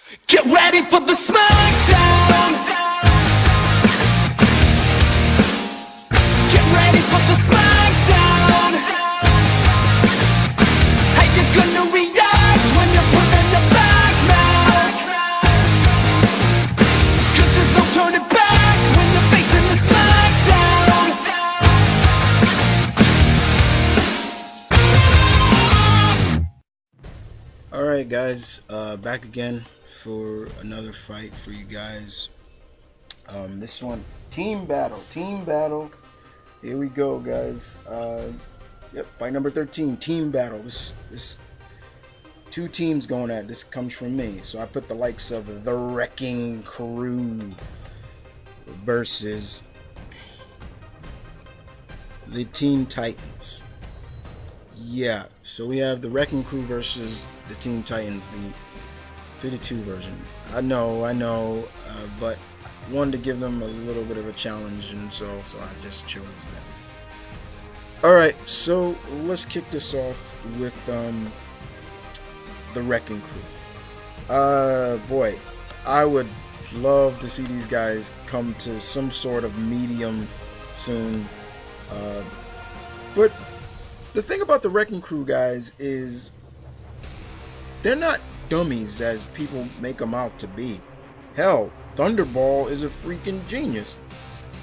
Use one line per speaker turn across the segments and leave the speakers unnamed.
Get ready for the smackdown. Get ready for the smackdown. How you gonna react when you're put on your back now? 'Cause there's no turning back when you're facing the smackdown.
Alright guys, back again for another fight for you guys. This one, team battle. Here we go, guys. Yep, fight number 13, team battle. This two teams going at. This comes from me. So I put the likes of the Wrecking Crew versus the Teen Titans. Yeah, so we have the Wrecking Crew versus the Teen Titans, the 52 version. I know, but I wanted to give them a little bit of a challenge, and so I just chose them. Alright, so let's kick this off with the Wrecking Crew. Boy, I would love to see these guys come to some sort of medium soon. But the thing about the Wrecking Crew, guys, is they're not dummies as people make them out to be. Hell, Thunderball is a freaking genius.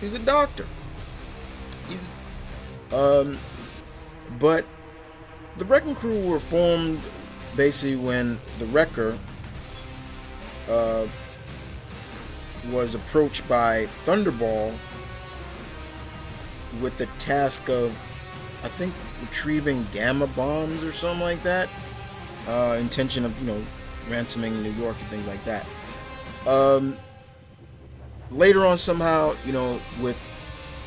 He's a doctor. But the Wrecking Crew were formed basically when the Wrecker was approached by Thunderball with the task of, I think, retrieving gamma bombs or something like that. Intention of, ransoming New York and things like that. Later on, somehow, with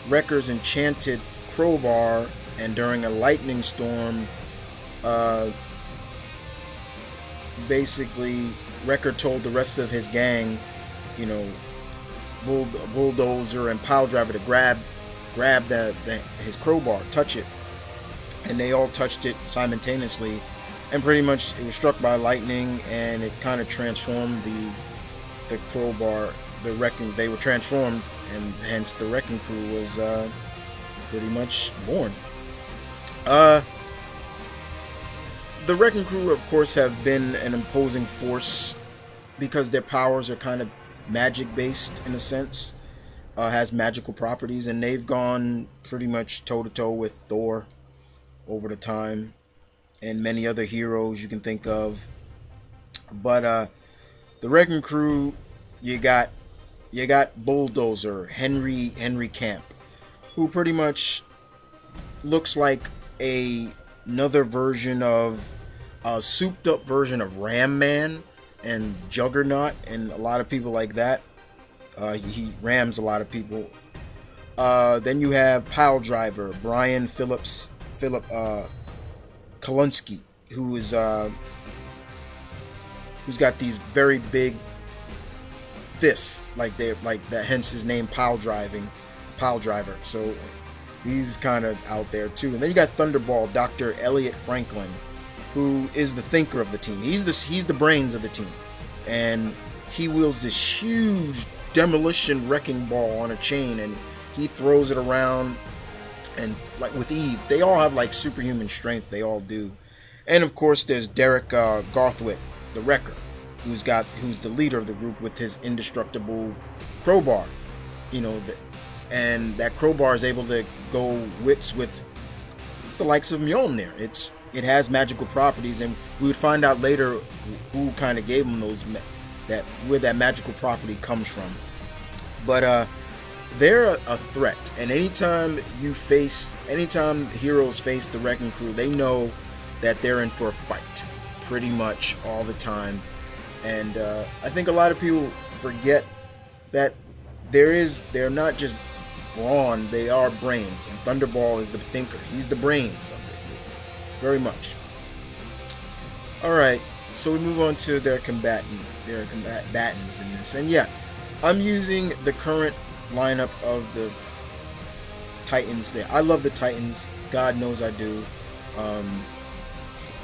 Wrecker's enchanted crowbar, and during a lightning storm, basically Wrecker told the rest of his gang, Bulldozer and Pile Driver, to grab his crowbar, touch it. And they all touched it simultaneously, and pretty much it was struck by lightning, and it kind of transformed the crowbar. They were transformed, and hence the Wrecking Crew was pretty much born. The Wrecking Crew, of course, have been an imposing force because their powers are kind of magic based in a sense, has magical properties, and they've gone pretty much toe to toe with Thor over the time, and many other heroes you can think of. But the Wrecking Crew, you got Bulldozer, Henry Camp, who pretty much looks like another version of a souped up version of Ram Man and Juggernaut, and a lot of people like that. He rams a lot of people. Then you have Pile Driver, Brian Philip Kalunsky, who's got these very big fists, like that. Hence his name, Pile Driver. So he's kind of out there too. And then you got Thunderball, Dr. Elliot Franklin, who is the thinker of the team. He's the brains of the team, and he wields this huge demolition wrecking ball on a chain, and he throws it around and like with ease. They all have like superhuman strength. They all do. And of course, there's Derek Garthwaite, the Wrecker, who's the leader of the group with his indestructible crowbar. And that crowbar is able to go wits with the likes of Mjolnir. It has magical properties, and we would find out later who kind of gave him where that magical property comes from. But they're a threat, and anytime heroes face the Wrecking Crew, they know that they're in for a fight pretty much all the time. And I think a lot of people forget that they're not just brawn, they are brains, and Thunderball is the thinker. He's the brains of the group, very much. Alright, so we move on to their combatants in this. And yeah, I'm using the current lineup of the Titans there. I love the Titans, God knows I do.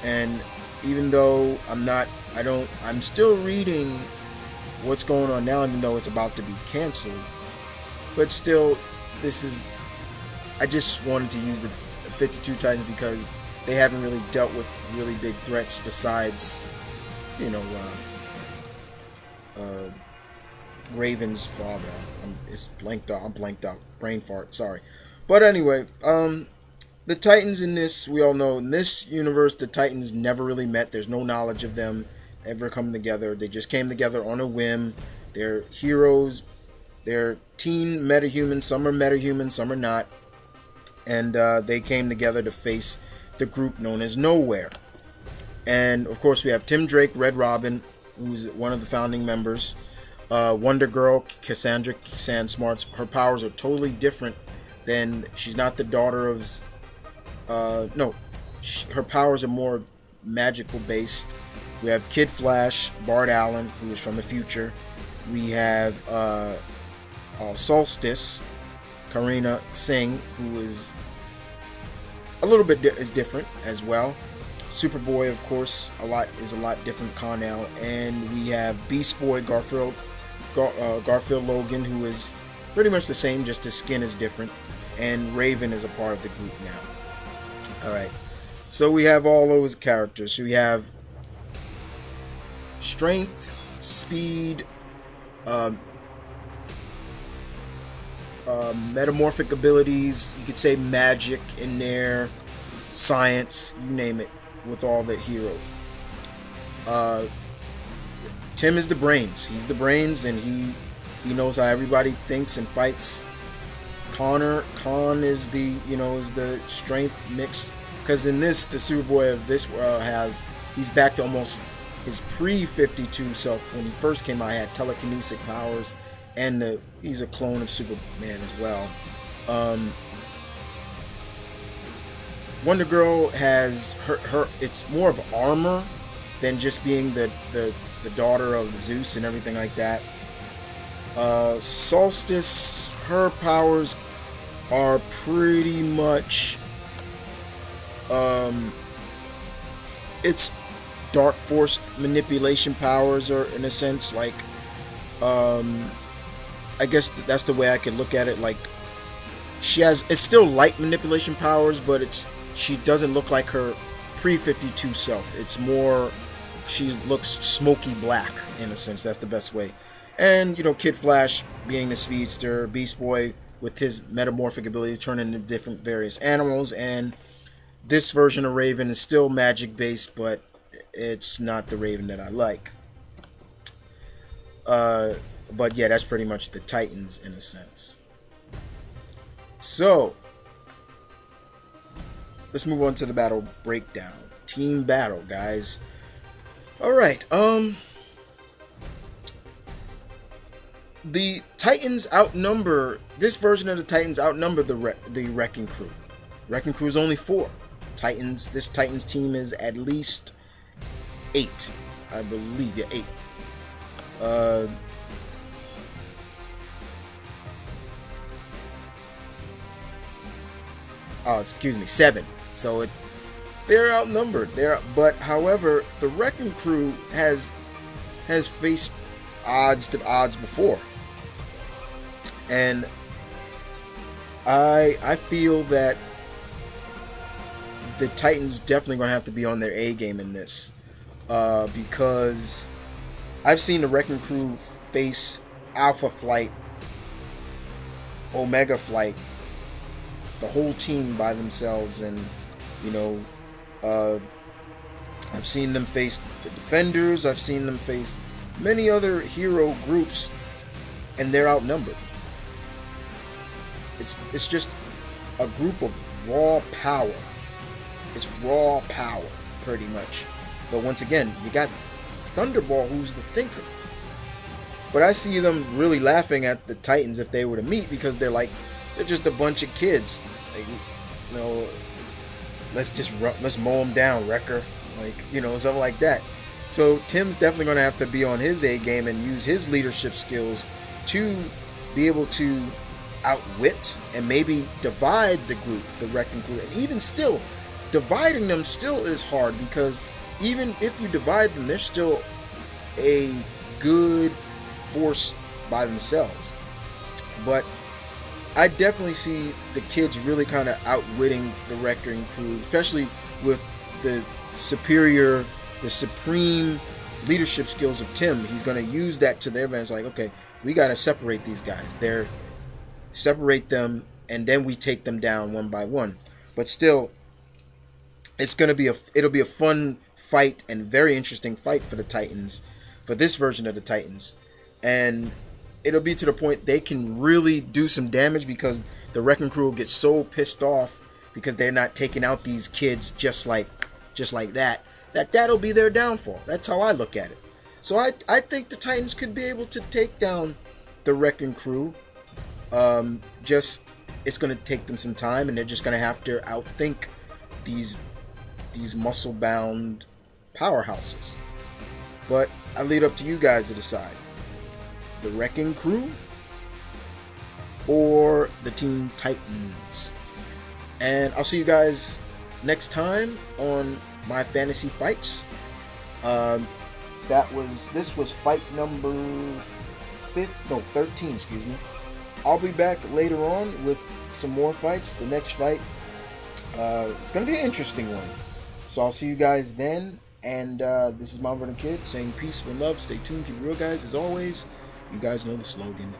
And even though I'm still reading what's going on now, even though it's about to be canceled. But still, this is. I just wanted to use the 52 Titans because they haven't really dealt with really big threats besides, you know, Raven's father. It's blanked out. I'm blanked out. Brain fart. Sorry. But anyway, the Titans in this, we all know, in this universe, the Titans never really met. There's no knowledge of them ever coming together. They just came together on a whim. They're heroes. They're teen metahumans. Some are metahumans, some are not. And they came together to face the group known as Nowhere. And of course, we have Tim Drake, Red Robin, who's one of the founding members. Wonder Girl, Cassandra Sandsmarts. Her powers are totally different than. She's not the daughter of. Her powers are more magical based. We have Kid Flash, Bart Allen, who is from the future. We have Solstice, Karina Singh, who is a little bit is different as well. Superboy, of course, is a lot different. Connell, and we have Beast Boy Garfield Logan, who is pretty much the same, just his skin is different. And Raven is a part of the group now. All right, so we have all those characters. So we have strength, speed, metamorphic abilities, you could say magic in there, science, you name it, with all the heroes. Tim is the brains. He's the brains, and he knows how everybody thinks and fights. Khan is the is the strength mixed, because in this, the Superboy of this he's back to almost his pre-52 self. When he first came out, he had telekinetic powers, and he's a clone of Superman as well. Wonder Girl has her it's more of armor than just being the daughter of Zeus and everything like that. Solstice, her powers are pretty much it's dark force manipulation powers, or in a sense, like I guess that's the way I could look at it. Like, it's still light manipulation powers, but she doesn't look like her pre-52 self. It's more, she looks smoky black, in a sense. That's the best way. And Kid Flash being the speedster, Beast Boy with his metamorphic ability to turn into different various animals, and this version of Raven is still magic based, but it's not the Raven that I like. But yeah, that's pretty much the Titans in a sense. So let's move on to the battle breakdown. Team battle, guys. Alright, the Titans outnumber, this version of the Titans outnumber the Wrecking Crew. Wrecking Crew is only 4. This Titans team is at least 8. I believe, yeah, 8. Excuse me, 7. So they're outnumbered. But however, the Wrecking Crew has faced odds before, and I feel that the Titans definitely gonna have to be on their A game in this, because I've seen the Wrecking Crew face Alpha Flight, Omega Flight, the whole team by themselves, and I've seen them face the Defenders. I've seen them face many other hero groups, and they're outnumbered. It's just a group of raw power. It's raw power, pretty much. But once again, you got Thunderball, who's the thinker. But I see them really laughing at the Titans if they were to meet, because they're just a bunch of kids. Like, let's mow them down, Wrecker. Like, something like that. So Tim's definitely going to have to be on his A game and use his leadership skills to be able to outwit and maybe divide the group, the Wrecking Crew. And even still, dividing them still is hard, because even if you divide them, there's still a good force by themselves. But I definitely see the kids really kind of outwitting the Wrecking Crew, especially with the supreme leadership skills of Tim. He's going to use that to their advantage. Like, okay, we got to separate these guys. Separate them, and then we take them down one by one. But still, it'll be a fun fight and very interesting fight for the Titans, for this version of the Titans, and it'll be to the point they can really do some damage because the Wrecking Crew will get so pissed off because they're not taking out these kids just like that'll be their downfall. That's how I look at it. So I think the Titans could be able to take down the Wrecking Crew. Just it's gonna take them some time, and they're just gonna have to outthink these muscle-bound powerhouses. But I leave it up to you guys to decide: the Wrecking Crew or the Teen Titans. And I'll see you guys next time on my fantasy fights. This was fight number 13, excuse me. I'll be back later on with some more fights. The next fight, it's going to be an interesting one. So I'll see you guys then. And this is Mount Vernon Kid saying peace and love. Stay tuned, keep it real, guys. As always, you guys know the slogan: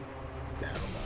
battle on.